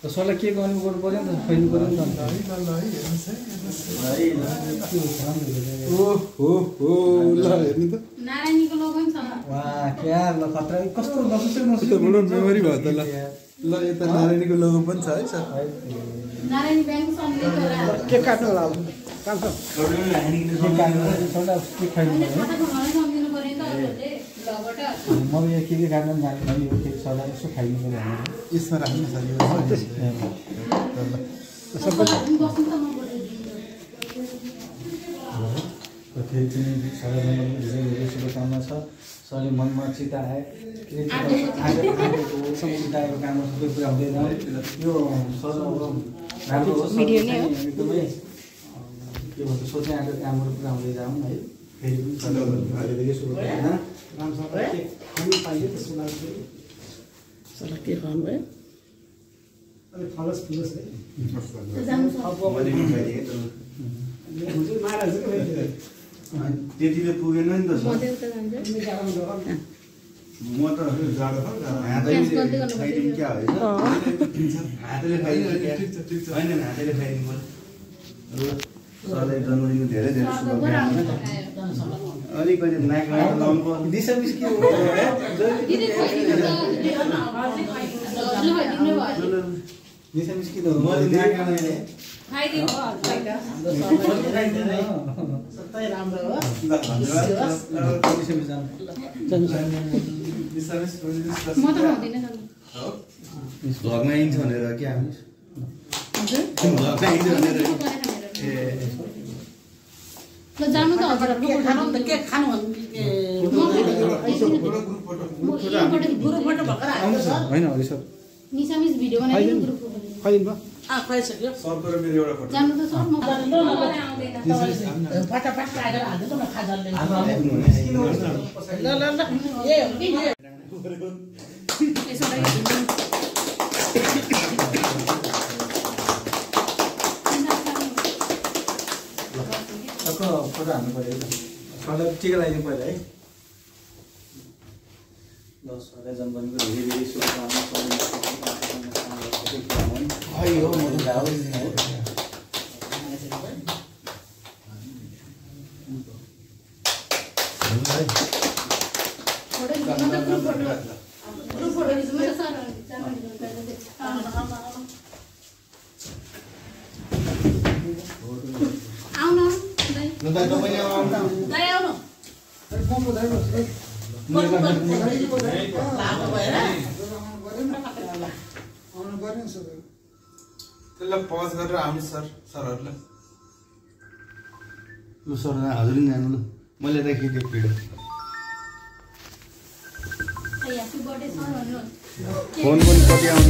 सरलाई के गर्नु पर्यो नि त खुवाइनु पर्यो नि त नारायणीको लोगो पनि छ वाह क्या ल खतरा कस्तो नसुचेको मेमोरी भयो त ल यता नारायणीको लोगो पनि छ है सर नारायणी ब्याङ्क सम्झे के काट्नु होला अब काट्छ सम्झिनु पर्यो नि त हजुरले लबाट म यहाँ के खानु जाने भने यो के सदा यसो खाइनु पर्यो भने यसमा राख्नु सर यो सबै बस्नु त म फेरि पनि सबैजना धेरै धेरै शुभकामना छ सरले मनमा चिता आए आगेको समुदायको काममा सबै पुरा हुँदैन यो सर अब राम्रो होस् एकदमै के भन्छ सोच्ने आएको कामहरू पुरा हुँदै जाउँ है फेरि पनि धेरै धेरै शुभकामना राम्रोसँग खानु पाइयो त्यसको लागि सरलाई के खानु भयो अलिक फलस फुलस है त्यतिले पुगेन नि त सर म त हातैले खाइदिउँ क्या होइन हातैले खाइदिउँ होइन हातैले खाइदिउँ पर्यो सरलाई जन्मदिनको धेरै धेरै शुभकामना अलिकति नाकमा लम्को दिशा मिस के हो दिशा मिस के हो म नाकमा खाइदिनु सबै राम्रो हो दिशा मिस जानु म त खाउँदिनँ भगमा आइन्छ भनेर क्या भगमा आइन्छ भनेर ए ल जानु त हजुरहरुको के खानु त के खानु ग्रुपबाट भर्खर आएको छ होइन हरि सर निसामिस भिडियो बनाइदिनु ग्रुपको खाइदिनु भयो खुवाइसक्यो सरको र मेरो एउटा फोटो जानु त सर म आउँदैन फटाफट काटेर हाल्दिनु न खाजाले ल ल ल ए हो कि यसो लागि फोटो हाल्नु पऱ्यो सरलाई टिका लगाइदिनु पऱ्यो है ल सरलाई जन्मदिनको धेरै धेरै शुभकामना हो म त त्यसलाई पज गरेर आउनु सर सरहरूलाई लु सर हजुर नि जानु ल मैले राखेको भिडियो ह्यापी बर्थडे सर भन्नु फोन पनि कति आउँछ